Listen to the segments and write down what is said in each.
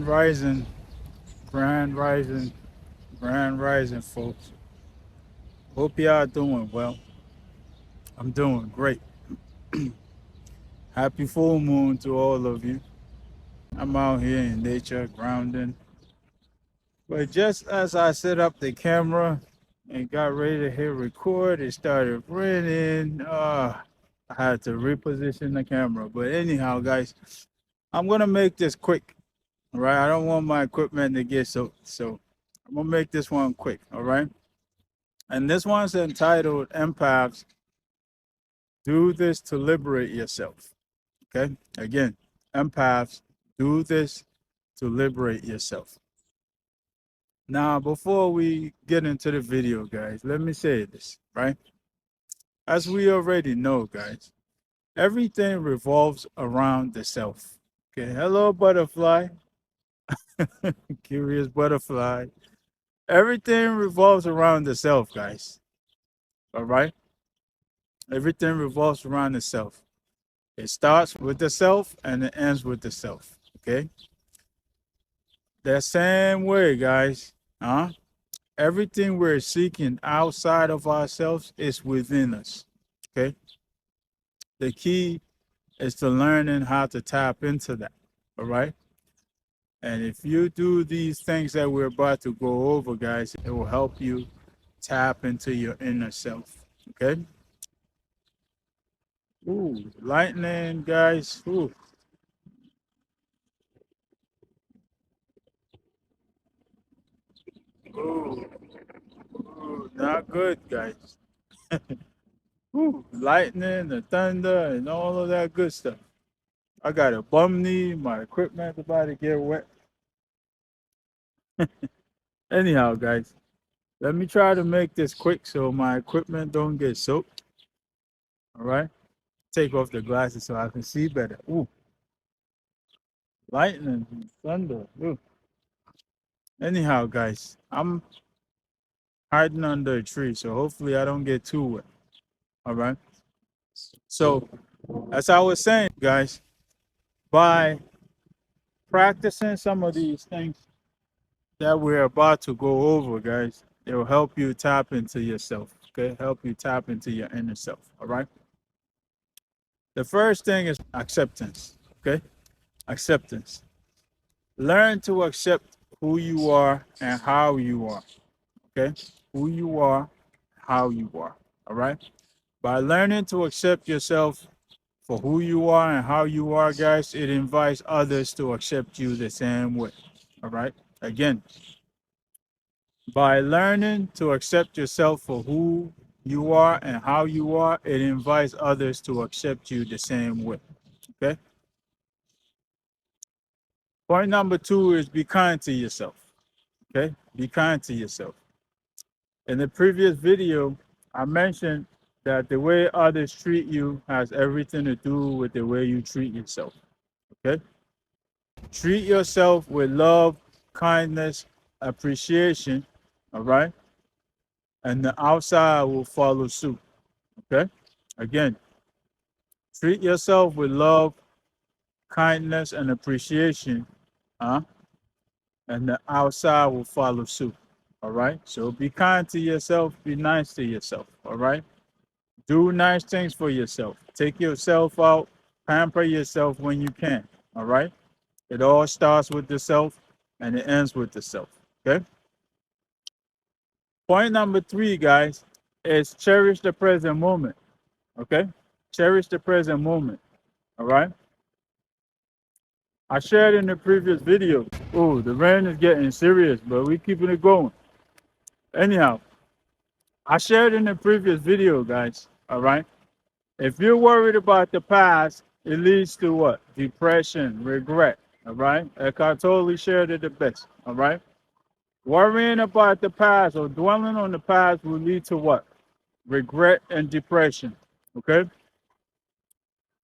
Rising, Grand Rising, Grand Rising, folks. Hope y'all doing well. I'm doing great. Happy full moon to all of you. I'm out here in nature, grounding. But just as I set up the camera and got ready to hit record, it started raining. I had to reposition the camera. But anyhow, guys, I'm gonna make this quick. All right, I don't want my equipment to get soaked, so I'm gonna make this one quick. All right. And this one's entitled Empaths, Do This to Liberate Yourself. Okay? Again, empaths, do this to liberate yourself. Now, before we get into the video, guys, let me say this, right? As we already know, guys, everything revolves around the self. Okay, hello, butterfly. Curious butterfly. Everything revolves around the self, guys. All right? Everything revolves around the self. It starts with the self and it ends with the self. Okay? That same way, guys. Everything we're seeking outside of ourselves is within us. Okay? The key is to learning how to tap into that. All right? And if you do these things that we're about to go over, guys, it will help you tap into your inner self. Okay? Ooh, lightning, guys. Ooh. Ooh. Ooh, not good, guys. Ooh, lightning, the thunder, and all of that good stuff. I got a bum knee. My equipment's about to get wet. Anyhow, guys, let me try to make this quick so my equipment don't get soaked. All right. Take off the glasses so I can see better. Ooh, lightning, thunder. Ooh. Anyhow, guys, I'm hiding under a tree, so hopefully I don't get too wet. All right. So, as I was saying, guys, by practicing some of these things that we're about to go over, guys, it will help you tap into yourself. Okay, help you tap into your inner self. All right. The first thing is acceptance. Okay, acceptance. Learn to accept who you are and how you are. Okay, who you are, how you are. All right. By learning to accept yourself for who you are and how you are, guys, it invites others to accept you the same way. All right. Again, by learning to accept yourself for who you are and how you are, it invites others to accept you the same way. Okay. Point number 2 is be kind to yourself. Okay. Be kind to yourself. In the previous video, I mentioned that the way others treat you has everything to do with the way you treat yourself. Okay. Treat yourself with love, kindness, appreciation. All right. And the outside will follow suit. Okay. Again, treat yourself with love, kindness, and appreciation, and the outside will follow suit. All right. So be kind to yourself. Be nice to yourself. All right. Do nice things for yourself. Take yourself out. Pamper yourself when you can. All right. It all starts with the self and it ends with the self. Okay. Point number 3, guys, is cherish the present moment. Okay. Cherish the present moment. All right. I shared in the previous video. Oh, the rain is getting serious, but we keeping it going. Anyhow, I shared in the previous video, guys. All right. If you're worried about the past, it leads to what? Depression, regret. All right. Eckhart Tolle shared it the best. All right. Worrying about the past or dwelling on the past will lead to what? Regret and depression. Okay.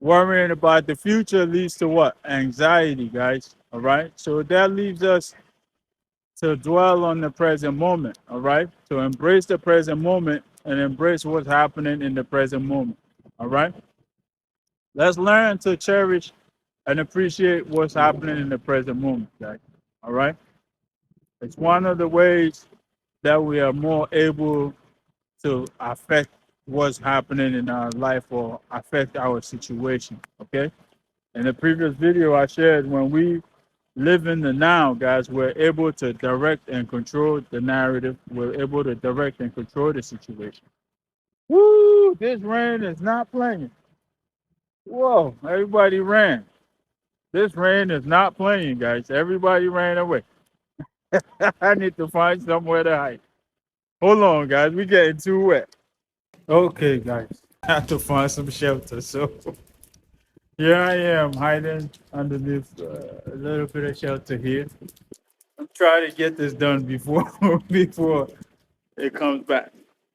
Worrying about the future leads to what? Anxiety, guys. All right. So that leaves us to dwell on the present moment. All right. To embrace the present moment and embrace what's happening in the present moment. All right. Let's learn to cherish and appreciate what's happening in the present moment, guys. All right. It's one of the ways that we are more able to affect what's happening in our life or affect our situation. Okay. In the previous video I shared, when we live in the now, guys, we're able to direct and control the narrative. We're able to direct and control the situation. Woo! This rain is not playing. Whoa! Everybody ran. This rain is not playing, guys. Everybody ran away. I need to find somewhere to hide. Hold on, guys. We getting too wet. Okay, guys. I have to find some shelter. So here I am hiding underneath a little bit of shelter here. I'm trying to get this done before before it comes back.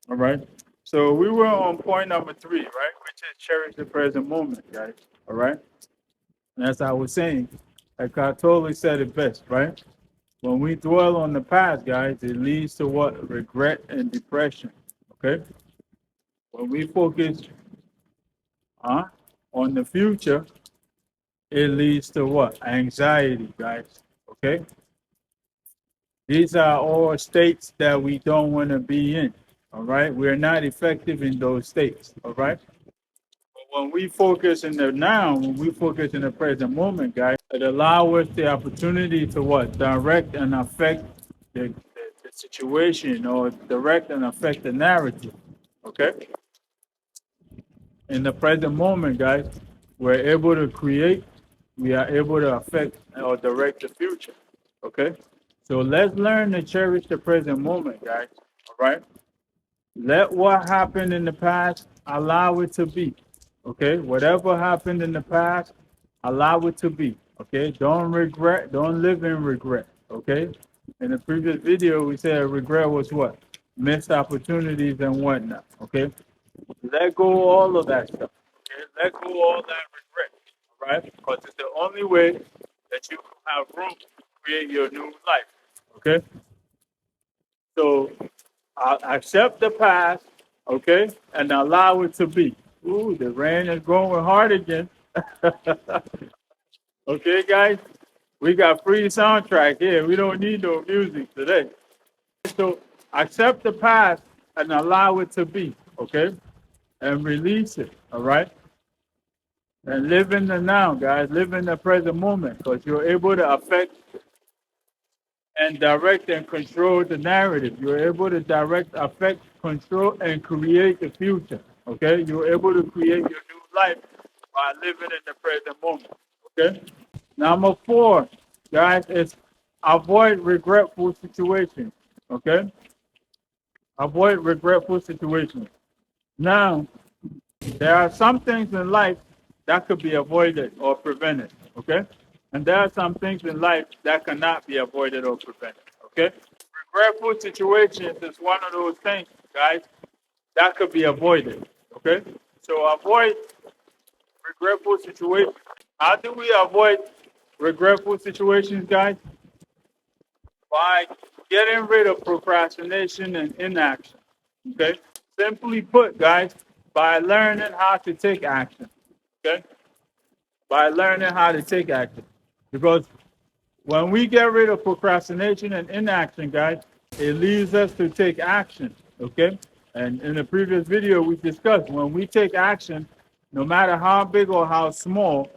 All right. So we were on point number 3, right? Which is cherish the present moment, guys. All right. And as I was saying, Eckhart Tolle said it best, right? When we dwell on the past, guys, it leads to what? Regret and depression. Okay. When we focus on the future, it leads to what? Anxiety, guys. Okay. These are all states that we don't want to be in. All right. We're not effective in those states. All right. But when we focus in the now, when we focus in the present moment, guys, it allows us the opportunity to what? Direct and affect the situation or direct and affect the narrative. Okay. In the present moment, guys, we're able to create, we are able to affect or direct the future. Okay? So let's learn to cherish the present moment, guys. All right? Let what happened in the past, allow it to be. Okay? Whatever happened in the past, allow it to be. Okay? Don't regret, don't live in regret. Okay? In the previous video, we said regret was what? Missed opportunities and whatnot. Okay? Let go all of that stuff. Okay? Let go all that regret. All right? Because it's the only way that you can have room to create your new life. Okay? So accept the past, okay, and allow it to be. Ooh, the rain is going hard again. Okay, guys? We got free soundtrack here. We don't need no music today. So accept the past and allow it to be, okay? And release it, all right? And live in the now, guys. Live in the present moment because you're able to affect and direct and control the narrative. You're able to direct, affect, control, and create the future. Okay? You're able to create your new life by living in the present moment. Okay? Number 4, guys, is avoid regretful situations. Okay? Avoid regretful situations. Now, there are some things in life that could be avoided or prevented. Okay? And there are some things in life that cannot be avoided or prevented. Okay? Regretful situations is one of those things, guys, that could be avoided. Okay? So avoid regretful situations. How do we avoid regretful situations, guys? By getting rid of procrastination and inaction. Okay? Simply put, guys, by learning how to take action. Okay? By learning how to take action. Because when we get rid of procrastination and inaction, guys, it leads us to take action. Okay? And in the previous video, we discussed when we take action, no matter how big or how small,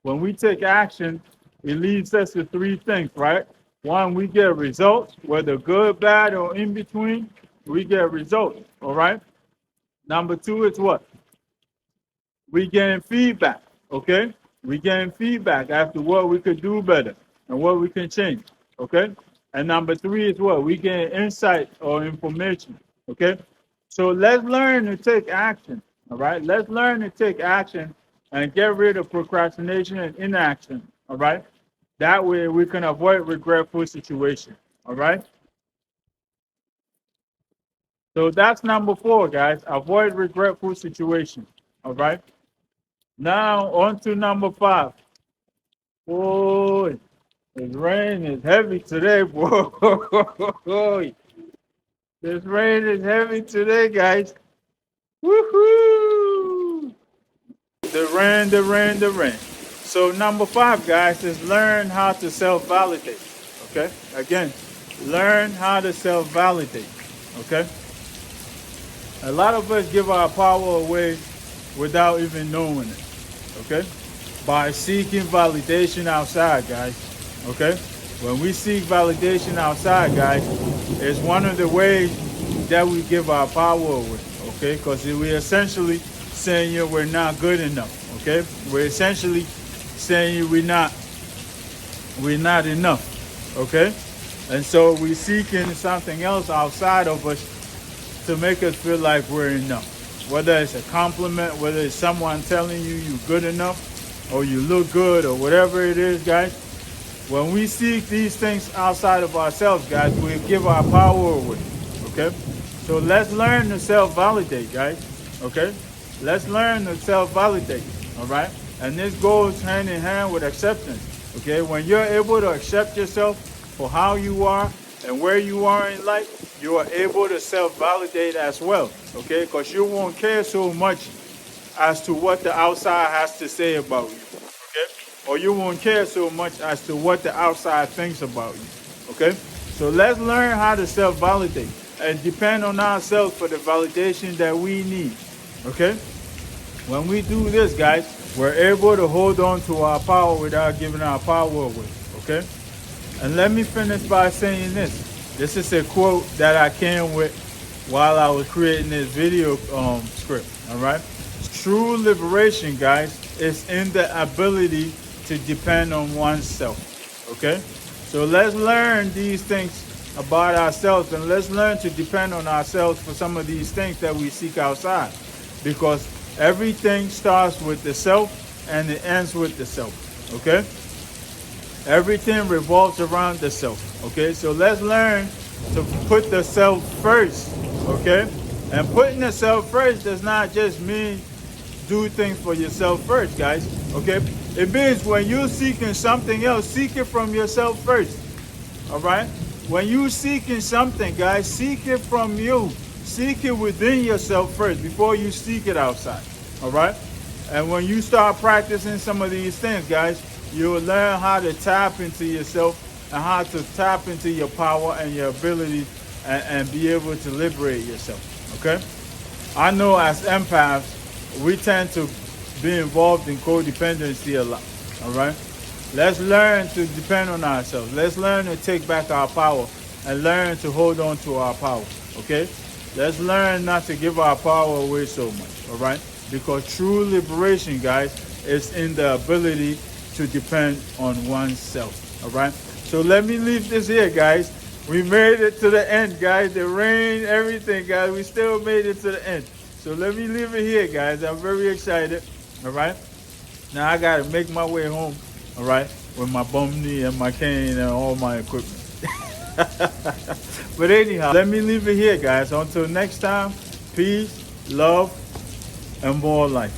when we take action, it leads us to 3 things, right? 1, we get results, whether good, bad, or in between, we get results, all right? Number 2 is what? We getting feedback, okay? We getting feedback as to what we could do better and what we can change, okay? And number 3 is what? We getting insight or information, okay? So let's learn to take action, all right? Let's learn to take action and get rid of procrastination and inaction, all right? That way we can avoid regretful situations, all right? So that's number 4, guys. Avoid regretful situations, all right? Now on to number 5. Boy, this rain is heavy today, boy. This rain is heavy today, guys. Woohoo! The rain. So number 5, guys, is learn how to self-validate. Okay? Again, learn how to self-validate. Okay? A lot of us give our power away without even knowing it. Okay? By seeking validation outside, guys. Okay? When we seek validation outside, guys, it's one of the ways that we give our power away. Okay? Because we're essentially saying we're not good enough. Okay? We're essentially saying we're not enough. Okay? And so we're seeking something else outside of us to make us feel like we're enough. Whether it's a compliment, whether it's someone telling you you're good enough, or you look good, or whatever it is, guys. When we seek these things outside of ourselves, guys, we give our power away. Okay? So let's learn to self-validate, guys. Okay? Let's learn to self-validate. All right? And this goes hand in hand with acceptance. Okay? When you're able to accept yourself for how you are and where you are in life, you are able to self-validate as well. Okay? Because you won't care so much as to what the outside has to say about you. Okay? Or you won't care so much as to what the outside thinks about you. Okay? So let's learn how to self-validate and depend on ourselves for the validation that we need. Okay? When we do this, guys, we're able to hold on to our power without giving our power away. Okay? And let me finish by saying this. This is a quote that I came with while I was creating this video script. All right? True liberation, guys, is in the ability to depend on oneself. Okay? So let's learn these things about ourselves, and let's learn to depend on ourselves for some of these things that we seek outside. Because everything starts with the self and it ends with the self. Okay? Everything revolves around the self. Okay? So let's learn to put the self first. Okay? And putting the self first does not just mean do things for yourself first, guys. Okay? It means when you're seeking something else, seek it from yourself first. All right? When you're seeking something, guys, seek it from you. Seek it within yourself first before you seek it outside. All right? And when you start practicing some of these things, guys, you'll learn how to tap into yourself and how to tap into your power and your ability and be able to liberate yourself. Okay? I know as empaths, we tend to be involved in codependency a lot. All right? Let's learn to depend on ourselves. Let's learn to take back our power and learn to hold on to our power. Okay? Let's learn not to give our power away so much. All right? Because true liberation, guys, is in the ability to depend on oneself. All right? So let me leave this here, guys. We made it to the end, guys. The rain, everything, guys. We still made it to the end. So let me leave it here, guys. I'm very excited. All right? Now I got to make my way home. All right? With my bum knee and my cane and all my equipment. But anyhow, let me leave it here, guys. Until next time, peace, love, and more life.